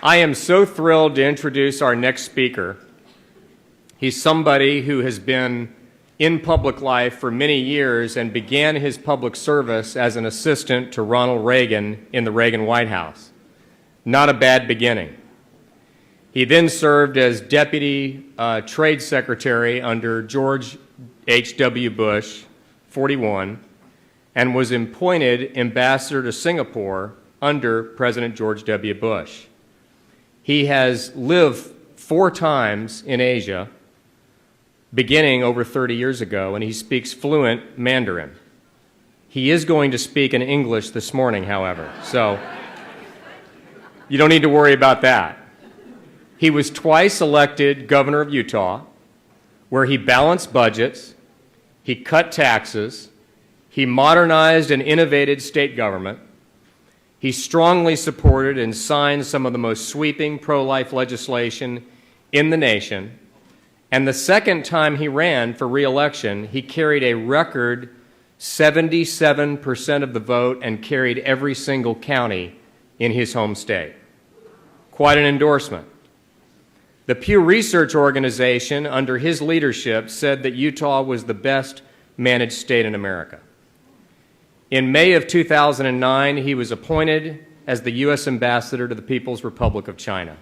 I am so thrilled to introduce our next speaker. He's somebody who has been in public life for many years and began his public service as an assistant to Ronald Reagan in the Reagan White House. Not a bad beginning. He then served as Deputy Trade Secretary under George H.W. Bush, 41, and was appointed Ambassador to Singapore under President George W. Bush. He has lived 4 times in Asia, beginning over 30 years ago, and he speaks fluent Mandarin. He is going to speak in English this morning, however, so you don't need to worry about that. He was twice elected governor of Utah, where he balanced budgets, he cut taxes, he modernized and innovated state government, he strongly supported and signed some of the most sweeping pro-life legislation in the nation, and the second time he ran for re-election, he carried a record 77% of the vote and carried every single county in his home state. Quite an endorsement. The Pew Research Organization, under his leadership, said that Utah was the best managed state in America. In May of 2009, he was appointed as the U.S. Ambassador to the People's Republic of China.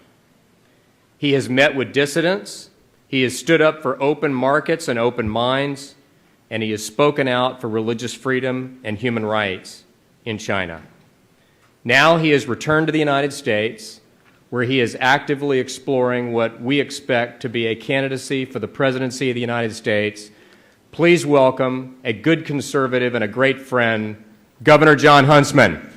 He has met with dissidents, he has stood up for open markets and open minds, and he has spoken out for religious freedom and human rights in China. Now he has returned to the United States, where he is actively exploring what we expect to be a candidacy for the presidency of the United States. Please welcome a good conservative and a great friend, Governor Jon Huntsman.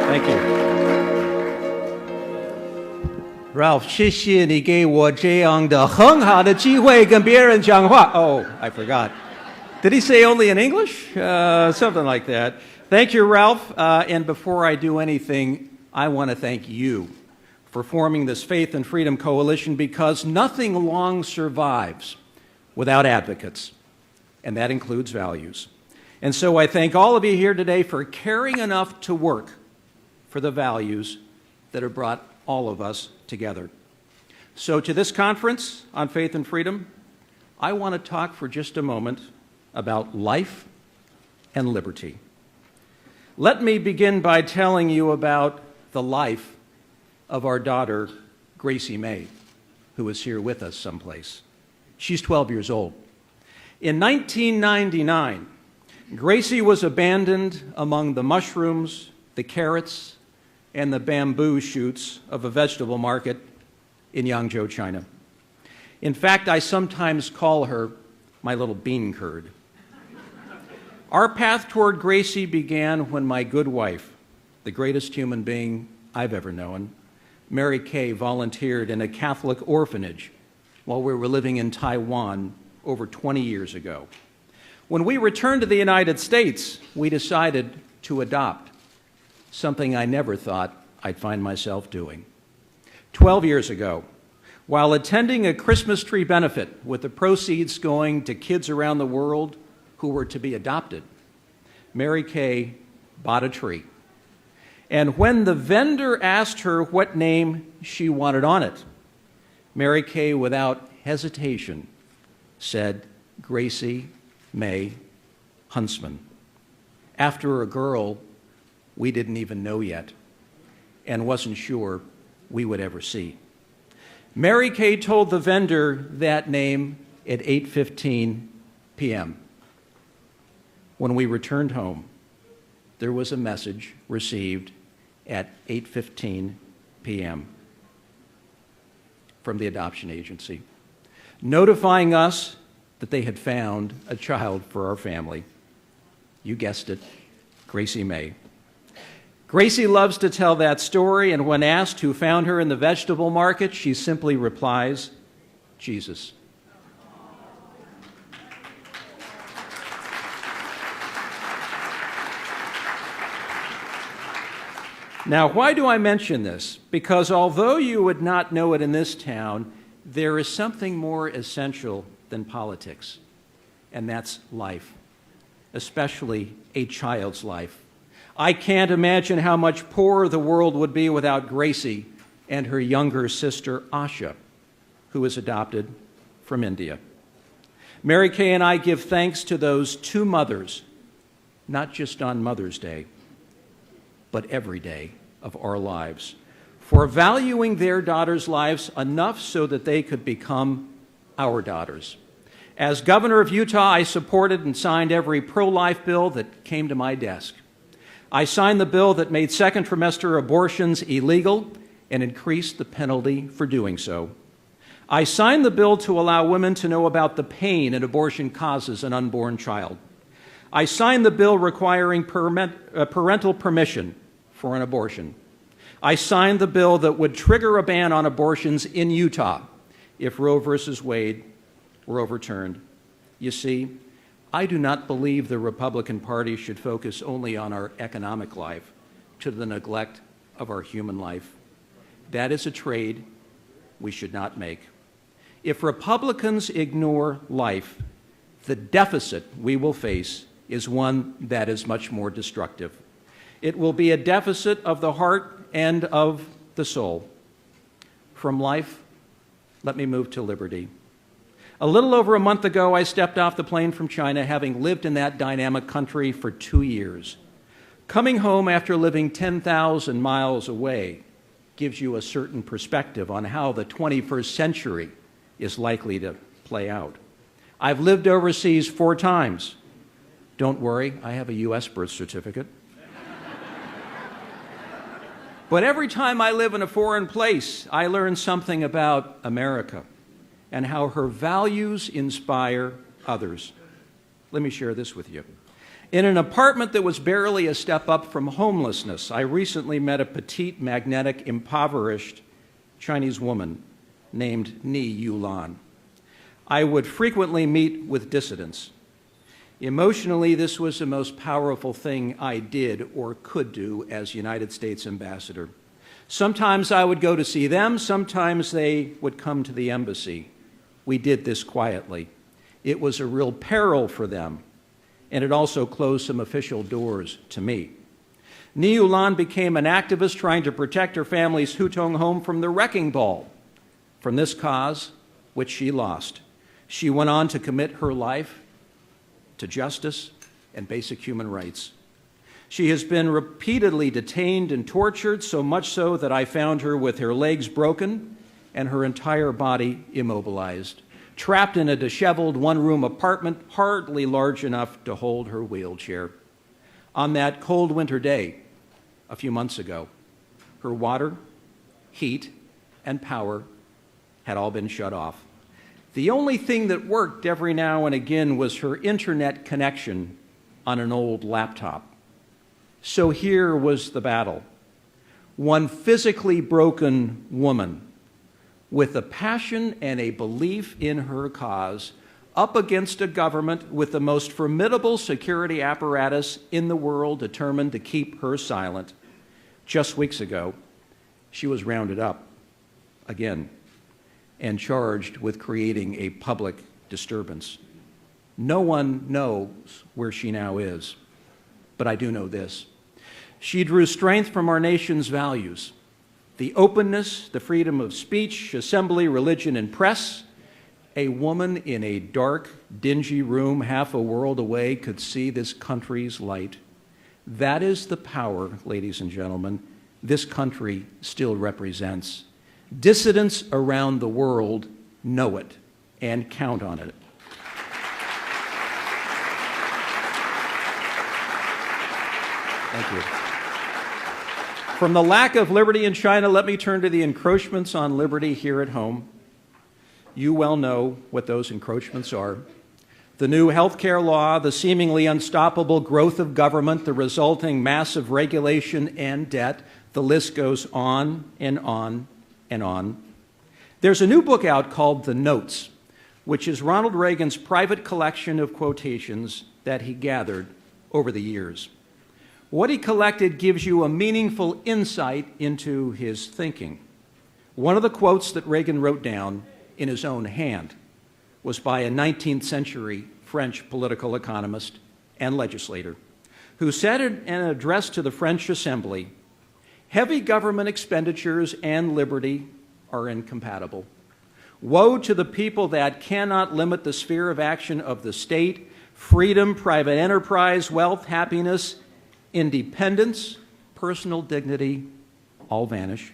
Thank you. Ralph, 谢谢你给我这样的很好的机会跟别人讲话. Oh, I forgot. Did he say only in English? Something like that. Thank you, Ralph. And before I do anything, I want to thank you for forming this Faith and Freedom Coalition, because nothing long survives without advocates, and that includes values. And so I thank all of you here today for caring enough to work for the values that have brought all of us together. So to this conference on faith and freedom, I want to talk for just a moment about life and liberty. Let me begin by telling you about the life of our daughter, Gracie May, who is here with us someplace. She's 12 years old. In 1999, Gracie was abandoned among the mushrooms, the carrots, and the bamboo shoots of a vegetable market in Yangzhou, China. In fact, I sometimes call her my little bean curd. Our path toward Gracie began when my good wife, the greatest human being I've ever known, Mary Kay, volunteered in a Catholic orphanage while we were living in Taiwan over 20 years ago. When we returned to the United States, we decided to adopt, something I never thought I'd find myself doing. 12 years ago, while attending a Christmas tree benefit with the proceeds going to kids around the world who were to be adopted, Mary Kay bought a tree. And when the vendor asked her what name she wanted on it, Mary Kay, without hesitation, said, Gracie May Huntsman, after a girl we didn't even know yet and wasn't sure we would ever see. Mary Kay told the vendor that name at 8:15 p.m. When we returned home, there was a message received at 8:15 p.m. from the adoption agency, notifying us that they had found a child for our family. You guessed it, Gracie May. Gracie loves to tell that story, and when asked who found her in the vegetable market, she simply replies, Jesus. Now, why do I mention this? Because although you would not know it in this town, There is something more essential than politics, and that's life, especially a child's life. I can't imagine how much poorer the world would be without Gracie and her younger sister, Asha, who was adopted from India. Mary Kay and I give thanks to those two mothers, not just on Mother's Day, but every day of our lives, for valuing their daughters' lives enough so that they could become our daughters. As governor of Utah, I supported and signed every pro-life bill that came to my desk. I signed the bill that made second trimester abortions illegal and increased the penalty for doing so. I signed the bill to allow women to know about the pain an abortion causes an unborn child. I signed the bill requiring parental permission for an abortion. I signed the bill that would trigger a ban on abortions in Utah if Roe versus Wade were overturned. You see, I do not believe the Republican Party should focus only on our economic life to the neglect of our human life. That is a trade we should not make. If Republicans ignore life, the deficit we will face is one that is much more destructive. It will be a deficit of the heart and of the soul. From life, let me move to liberty. A little over a month ago, I stepped off the plane from China, having lived in that dynamic country for 2 years. Coming home after living 10,000 miles away gives you a certain perspective on how the 21st century is likely to play out. I've lived overseas 4 times. Don't worry, I have a U.S. birth certificate. But every time I live in a foreign place, I learn something about America and how her values inspire others. Let me share this with you. In an apartment that was barely a step up from homelessness, I recently met a petite, magnetic, impoverished Chinese woman named Ni Yulan. I would frequently meet with dissidents. Emotionally, this was the most powerful thing I did or could do as United States ambassador. Sometimes I would go to see them, sometimes they would come to the embassy. We did this quietly. It was a real peril for them, and it also closed some official doors to me. Ni Yulan became an activist trying to protect her family's Hutong home from the wrecking ball. From this cause, which she lost, she went on to commit her life to justice and basic human rights. She has been repeatedly detained and tortured, so much so that I found her with her legs broken and her entire body immobilized, trapped in a disheveled one-room apartment hardly large enough to hold her wheelchair. On that cold winter day, a few months ago, her water, heat, and power had all been shut off. The only thing that worked every now and again was her internet connection on an old laptop. So here was the battle. One physically broken woman with a passion and a belief in her cause up against a government with the most formidable security apparatus in the world determined to keep her silent. Just weeks ago, she was rounded up again and charged with creating a public disturbance. No one knows where she now is, but I do know this. She drew strength from our nation's values: the openness, the freedom of speech, assembly, religion, and press. A woman in a dark, dingy room half a world away could see this country's light. That is the power, ladies and gentlemen, this country still represents. Dissidents around the world know it and count on it. Thank you. From the lack of liberty in China, let me turn to the encroachments on liberty here at home. You well know what those encroachments are. The new health care law, the seemingly unstoppable growth of government, the resulting massive regulation and debt, the list goes on and on and on. There's a new book out called The Notes, which is Ronald Reagan's private collection of quotations that he gathered over the years. What he collected gives you a meaningful insight into his thinking. One of the quotes that Reagan wrote down in his own hand was by a 19th century French political economist and legislator who said in an address to the French Assembly, "Heavy government expenditures and liberty are incompatible. Woe to the people that cannot limit the sphere of action of the state. Freedom, private enterprise, wealth, happiness, independence, personal dignity, all vanish."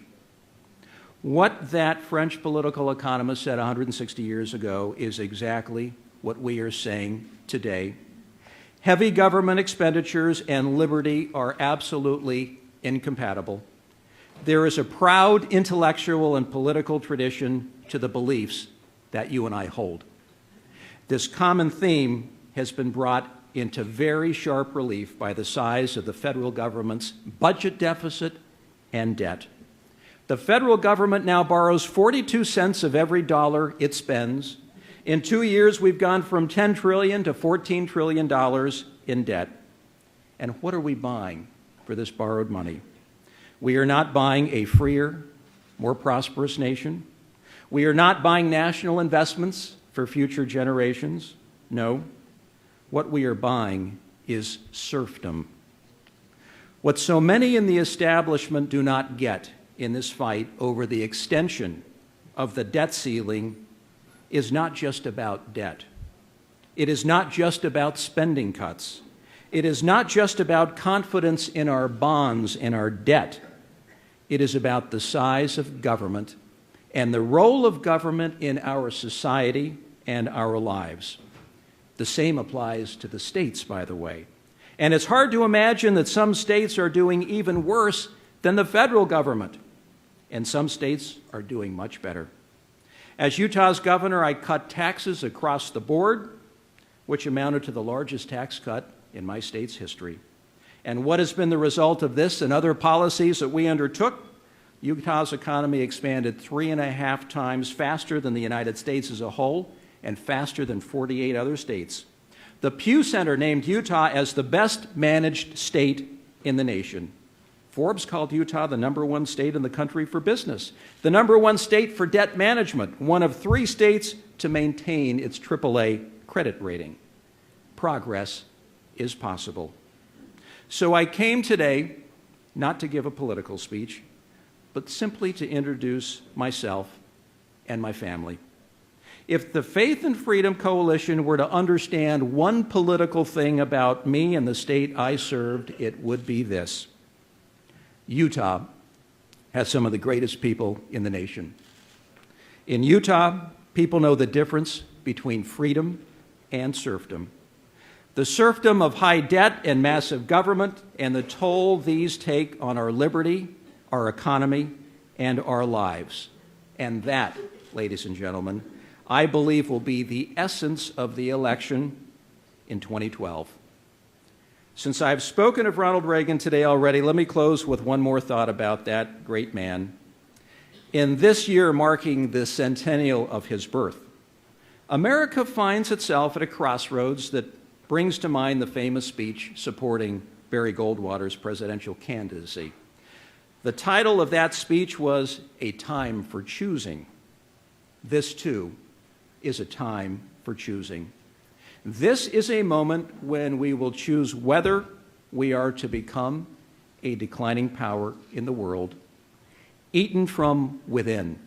What that French political economist said 160 years ago is exactly what we are saying today. Heavy government expenditures and liberty are absolutely incompatible. There is a proud intellectual and political tradition to the beliefs that you and I hold. This common theme has been brought into very sharp relief by the size of the federal government's budget deficit and debt. The federal government now borrows 42 cents of every dollar it spends. In 2 years, we've gone from $10 trillion to $14 trillion in debt. And what are we buying for this borrowed money? We are not buying a freer, more prosperous nation. We are not buying national investments for future generations. No, what we are buying is serfdom. What so many in the establishment do not get in this fight over the extension of the debt ceiling is not just about debt. It is not just about spending cuts. It is not just about confidence in our bonds and our debt. It is about the size of government and the role of government in our society and our lives. The same applies to the states, by the way. And it's hard to imagine that some states are doing even worse than the federal government, and some states are doing much better. As Utah's governor, I cut taxes across the board, which amounted to the largest tax cut in my state's history. And what has been the result of this and other policies that we undertook? Utah's economy expanded 3.5 times faster than the United States as a whole and faster than 48 other states. The Pew Center named Utah as the best managed state in the nation. Forbes called Utah the #1 state in the country for business, the #1 state for debt management, one of 3 states to maintain its AAA credit rating. Progress is possible. So I came today not to give a political speech, but simply to introduce myself and my family. If the Faith and Freedom Coalition were to understand one political thing about me and the state I served, it would be this: Utah has some of the greatest people in the nation. In Utah, people know the difference between freedom and serfdom. The serfdom of high debt and massive government and the toll these take on our liberty, our economy, and our lives. And that, ladies and gentlemen, I believe will be the essence of the election in 2012. Since I've spoken of Ronald Reagan today already, let me close with one more thought about that great man. In this year marking the centennial of his birth, America finds itself at a crossroads that brings to mind the famous speech supporting Barry Goldwater's presidential candidacy. The title of that speech was A Time for Choosing. This, too, is a time for choosing. This is a moment when we will choose whether we are to become a declining power in the world, eaten from within,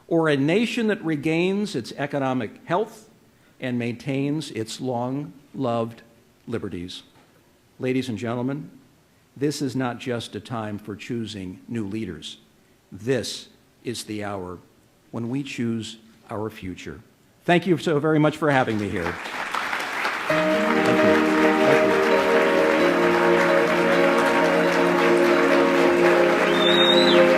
or a nation that regains its economic health and maintains its long-loved liberties. Ladies and gentlemen, this is not just a time for choosing new leaders. This is the hour when we choose our future. Thank you so very much for having me here. Thank you. Thank you.